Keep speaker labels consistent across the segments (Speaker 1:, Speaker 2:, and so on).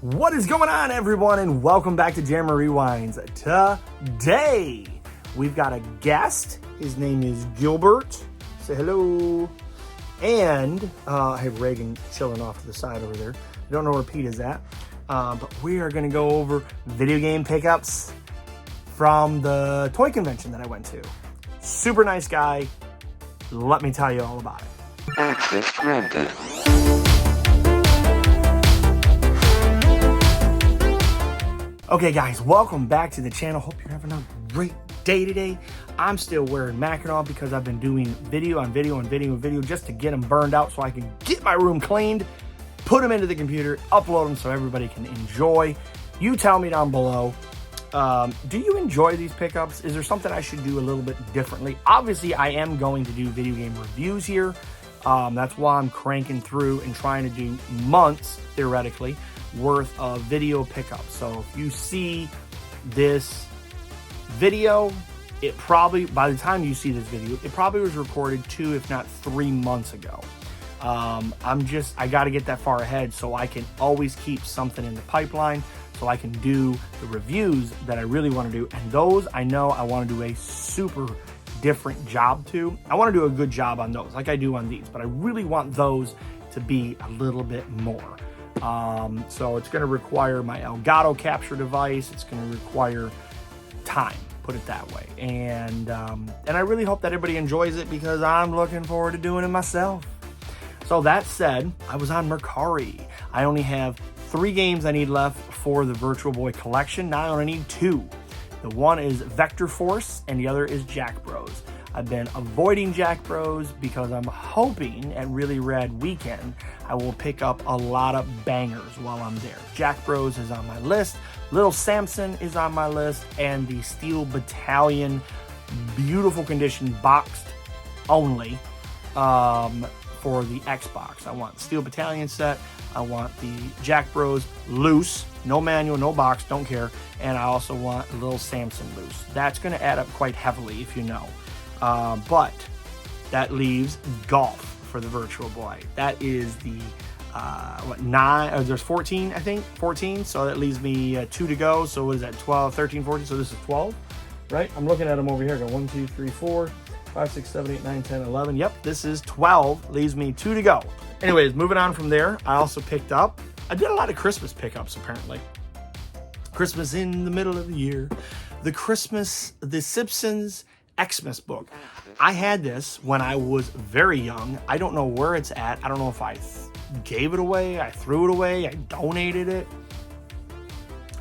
Speaker 1: What is going on, everyone, and welcome back to Jammer Rewinds. Today, we've got a guest. His name is Gilbert. Say hello. And I have Reagan chilling off to the side over there. I don't know where Pete is at. But we are going to go over video game pickups from the toy convention that I went to. Super nice guy. Let me tell you all about it.
Speaker 2: Access granted.
Speaker 1: Okay guys, welcome back to the channel. Hope you're having a great day today. I'm still wearing Mackinac because I've been doing video on video and video and video just to get them burned out so I can get my room cleaned, put them into the computer, upload them so everybody can enjoy. You tell me down below, do you enjoy these pickups? Is there something I should do a little bit differently? Obviously, I am going to do video game reviews here. That's why I'm cranking through and trying to do months, theoretically, worth of video pickups. So if you see this video, it probably, by the time you see this video, it probably was recorded 2, if not 3 months ago. I got to get that far ahead so I can always keep something in the pipeline so I can do the reviews that I really want to do. And those I know I want to do a super different job to. I want to do a good job on those like I do on these, but I really want those to be a little bit more. So it's going to require my Elgato capture device. It's going to require time, put it that way. And I really hope that everybody enjoys it because I'm looking forward to doing it myself. So that said, I was on Mercari. I only have 3 games I need left for the Virtual Boy collection. Now I only need 2. The one is Vector Force and the other is Jack Bros. I've been avoiding Jack Bros because I'm hoping at Really Rad Weekend I will pick up a lot of bangers while I'm there. Jack Bros is on my list, Little Samson is on my list, and the Steel Battalion, beautiful condition, boxed only, for the Xbox. I want Steel Battalion set, I want the Jack Bros loose, no manual, no box, don't care, and I also want Little Samson loose. That's going to add up quite heavily if you know. But that leaves golf for the Virtual Boy. That is the, 9, there's 14, I think, 14. So that leaves me 2 to go. So what is that, 12, 13, 14? So this is 12, right? I'm looking at them over here. Go 1, 2, 3, 4, 5, 6, 7, 8, 9, 10, 11. Yep, this is 12. Leaves me 2 to go. Anyways, moving on from there, I also picked up, I did a lot of Christmas pickups apparently. Christmas in the middle of the year. The Simpsons Xmas book. I had this when I was very young. I don't know where it's at. I don't know if I gave it away, I threw it away, I donated it.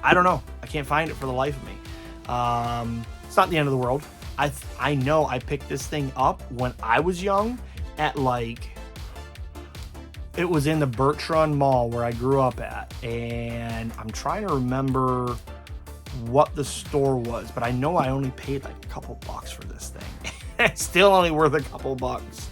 Speaker 1: I don't know. I can't find it for the life of me. It's not the end of the world. I know I picked this thing up when I was young at it was in the Bertrand Mall where I grew up at. And I'm trying to remember what the store was, but I know I only paid like a couple bucks for this thing. It's still only worth a couple bucks.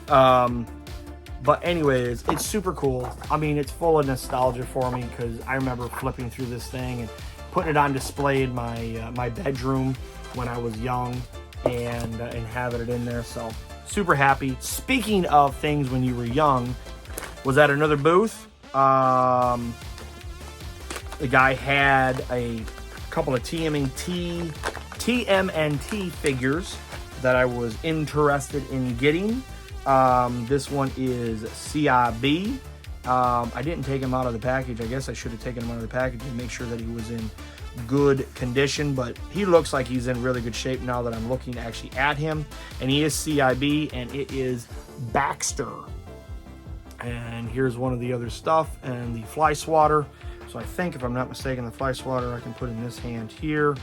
Speaker 1: But anyways, it's super cool. I mean, it's full of nostalgia for me because I remember flipping through this thing and putting it on display in my my bedroom when I was young and having it in there. So super happy. Speaking of things when you were young, was at another booth. The guy had a couple of TMNT figures that I was interested in getting. This one is CIB. I didn't take him out of the package. I guess I should have taken him out of the package and make sure that he was in good condition, but he looks like he's in really good shape now that I'm looking actually at him. And he is CIB, and it is Baxter. And here's one of the other stuff, and the fly swatter. So I think, if I'm not mistaken, the fly swatter I can put in this hand here,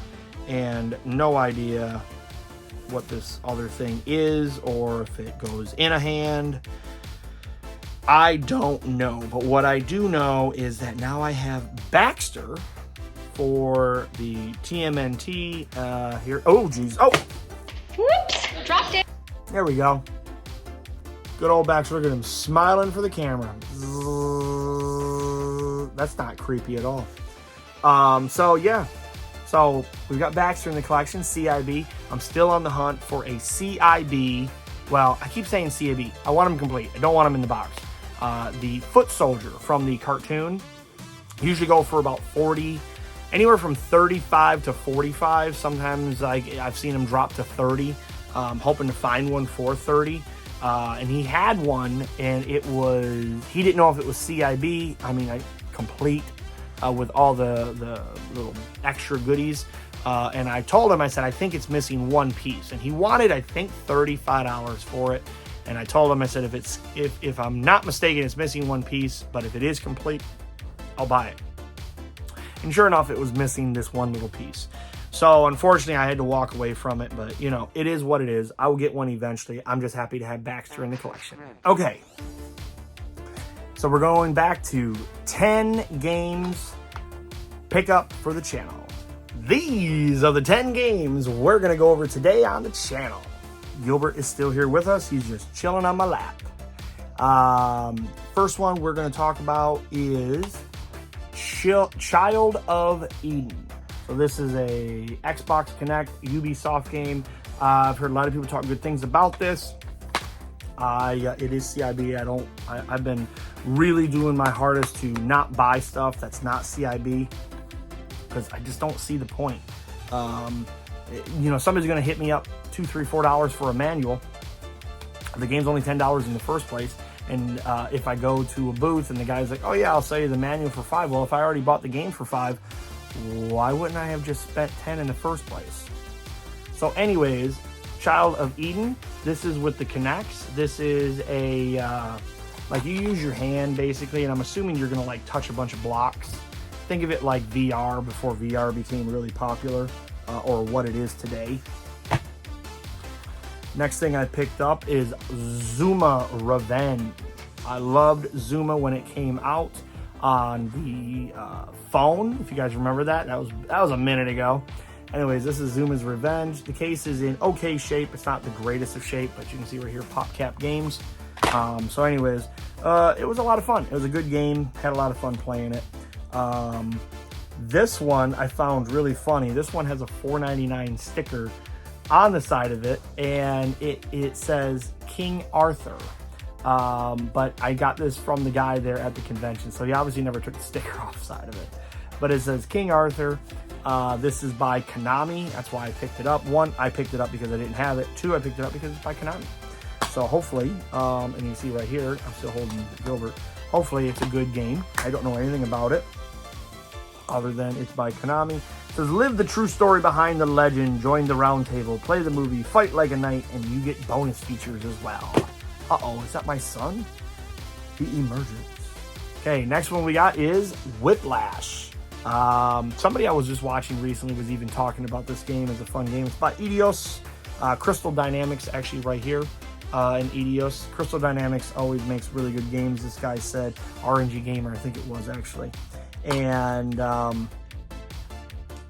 Speaker 1: and no idea what this other thing is or if it goes in a hand. I don't know, but what I do know is that now I have Baxter for the TMNT here. Oh, geez. Oh!
Speaker 3: Whoops! Dropped it.
Speaker 1: There we go. Good old Baxter. Look at him smiling for the camera. That's not creepy at all. So yeah. So we've got Baxter in the collection, CIB. I'm still on the hunt for a CIB. Well, I keep saying CIB. I want them complete. I don't want them in the box. The foot soldier from the cartoon. Usually go for about 40, anywhere from 35 to 45. Sometimes I've seen them drop to 30. Hoping to find one for 30. And he had one, and he didn't know if it was CIB. I mean, complete with all the little extra goodies. And I told him, I said, I think it's missing one piece. And he wanted, I think, $35 for it. And I told him, I said, if I'm not mistaken, it's missing one piece, but if it is complete, I'll buy it. And sure enough, it was missing this one little piece. So unfortunately, I had to walk away from it, but you know, it is what it is. I will get one eventually. I'm just happy to have Baxter in the collection. Okay. So we're going back to 10 games pick up for the channel. These are the 10 games we're going to go over today on the channel. Gilbert is still here with us. He's just chilling on my lap. First one we're going to talk about is Child of Eden. So this is a Xbox Connect Ubisoft game. I've heard a lot of people talk good things about this. It is CIB. I've been really doing my hardest to not buy stuff that's not CIB because I just don't see the point. You know, somebody's going to hit me up $2, $3, $4 for a manual. The game's only $10 in the first place. And if I go to a booth and the guy's like, oh yeah, I'll sell you the manual for $5. Well, if I already bought the game for $5, why wouldn't I have just spent $10 in the first place? So anyways, Child of Eden, this is with the Kinects. This is a, like you use your hand basically, and I'm assuming you're gonna like touch a bunch of blocks. Think of it like VR before VR became really popular, or what it is today. Next thing I picked up is Zuma Revenge. I loved Zuma when it came out on the phone. If you guys remember that was a minute ago. Anyways, this is Zuma's Revenge. The case is in okay shape. It's not the greatest of shape, but you can see right here, PopCap Games. So anyways, it was a lot of fun. It was a good game. Had a lot of fun playing it. This one I found really funny. This one has a $4.99 sticker on the side of it, and it says King Arthur. But I got this from the guy there at the convention, so he obviously never took the sticker off the side of it. But it says King Arthur. This is by Konami. That's why I picked it up. One, I picked it up because I didn't have it. Two, I picked it up because it's by Konami. So hopefully, and you can see right here, I'm still holding Gilbert. Hopefully it's a good game. I don't know anything about it other than it's by Konami. It says, live the true story behind the legend, join the round table, play the movie, fight like a knight, and you get bonus features as well. Uh-oh, is that my son? He emerges. Okay, next one we got is Whiplash. Somebody I was just watching recently was even talking about this game as a fun game. It's by Eidos. Crystal Dynamics, actually right here in Eidos. Crystal Dynamics always makes really good games. This guy said, RNG Gamer, I think it was actually. And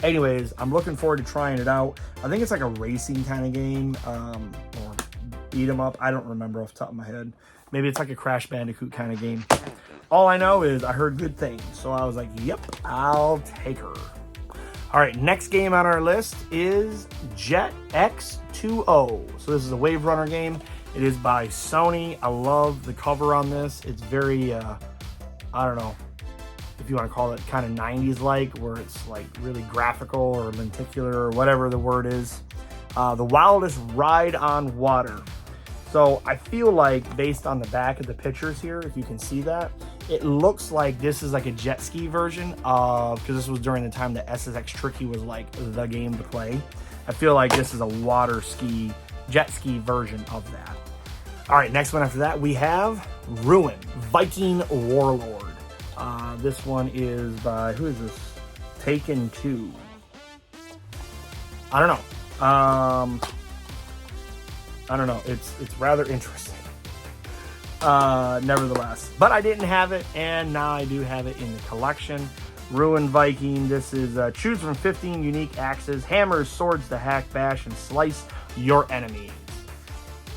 Speaker 1: anyways, I'm looking forward to trying it out. I think it's like a racing kind of game, or beat 'em up. I don't remember off the top of my head. Maybe it's like a Crash Bandicoot kind of game. All I know is I heard good things, so I was like, yep, I'll take her. All right, next game on our list is Jet X2O. So this is a Wave Runner game. It is by Sony. I love the cover on this. It's very, I don't know if you want to call it kind of 90s like, where it's like really graphical or lenticular or whatever the word is. The wildest ride on water. So I feel like based on the back of the pictures here, if you can see that, it looks like this is like a jet ski version of, because this was during the time that SSX Tricky was like the game to play. I feel like this is a water ski, jet ski version of that. All right, next one after that, we have Ruin, Viking Warlord. This one is by, who is this? Taken 2. I don't know. It's rather interesting. Nevertheless, but I didn't have it, and now I do have it in the collection. Ruin Viking. This is choose from 15 unique axes, hammers, swords to hack, bash, and slice your enemies.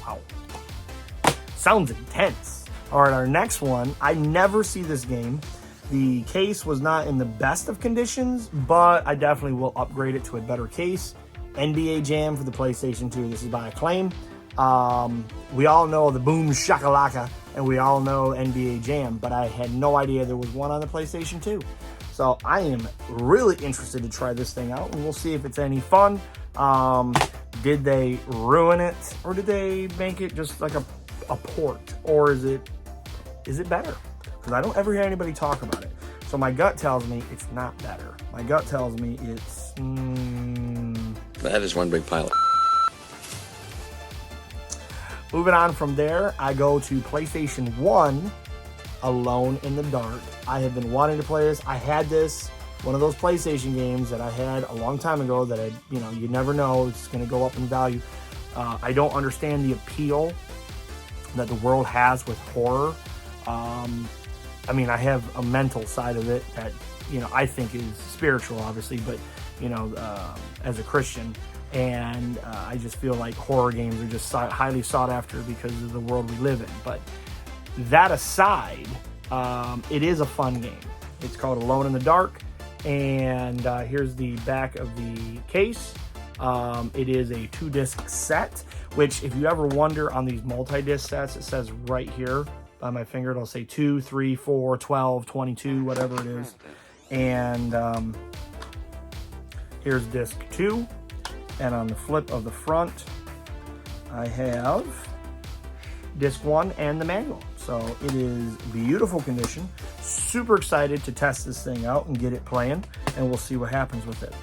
Speaker 1: Wow, sounds intense. All right, our next one. I never see this game. The case was not in the best of conditions, but I definitely will upgrade it to a better case. NBA Jam for the PlayStation 2. This is by Acclaim. We all know the Boom Shakalaka, and we all know NBA Jam, but I had no idea there was one on the PlayStation 2. So I am really interested to try this thing out, and we'll see if it's any fun. Did they ruin it, or did they make it just like a port, or is it better? Because I don't ever hear anybody talk about it. So my gut tells me it's not better. My gut tells me it's
Speaker 4: That is one big pilot.
Speaker 1: Moving on from there, I go to PlayStation 1, Alone in the Dark. I have been wanting to play this. I had this, one of those PlayStation games that I had a long time ago that you never know, it's going to go up in value. I don't understand the appeal that the world has with horror. I mean, I have a mental side of it that, I think is spiritual, obviously, but, as a Christian. And I just feel like horror games are just highly sought after because of the world we live in. But that aside, it is a fun game. It's called Alone in the Dark. And here's the back of the case. It is a 2-disc set, which if you ever wonder on these multi-disc sets, it says right here by my finger, it'll say 2, 3, 4, 12, 22, whatever it is. And here's disc 2. And on the flip of the front, I have disc 1 and the manual. So it is beautiful condition. Super excited to test this thing out and get it playing, and we'll see what happens with it.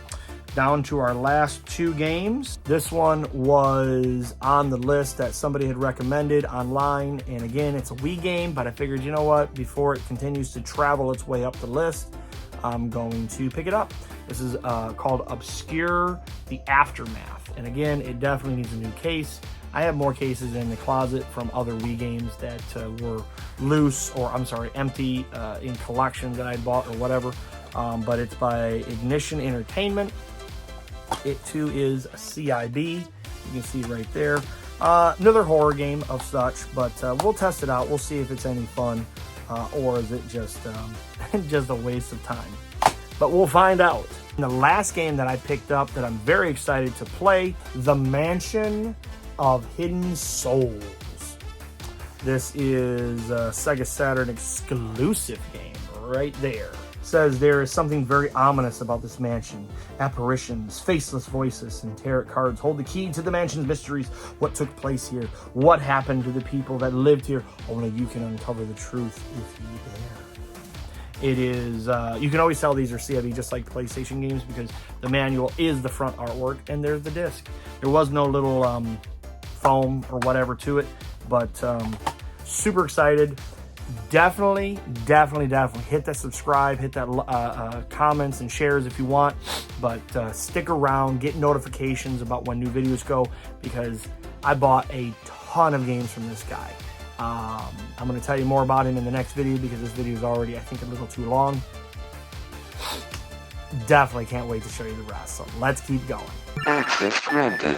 Speaker 1: Down to our last 2 games. This one was on the list that somebody had recommended online, and again, it's a Wii game, but I figured, you know what, before it continues to travel its way up the list, I'm going to pick it up. This is called Obscure: The Aftermath. And again, it definitely needs a new case. I have more cases in the closet from other Wii games that were loose, or empty in collections that I bought or whatever. But it's by Ignition Entertainment. It too is a CIB. You can see right there. Another horror game of such, but we'll test it out. We'll see if it's any fun, or is it just just a waste of time. But we'll find out. And the last game that I picked up that I'm very excited to play, The Mansion of Hidden Souls. This is a Sega Saturn exclusive game right there. Says there is something very ominous about this mansion. Apparitions, faceless voices, and tarot cards hold the key to the mansion's mysteries. What took place here? What happened to the people that lived here? Only you can uncover the truth if you dare. It is, you can always tell these are CIB just like PlayStation games because the manual is the front artwork and there's the disc. There was no little foam or whatever to it, but super excited. Definitely hit that subscribe, hit that comments and shares if you want, but stick around, get notifications about when new videos go, because I bought a ton of games from this guy. I'm going to tell you more about him in the next video because this video is already, I think, a little too long. Definitely can't wait to show you the rest, so let's keep going.
Speaker 2: Access granted.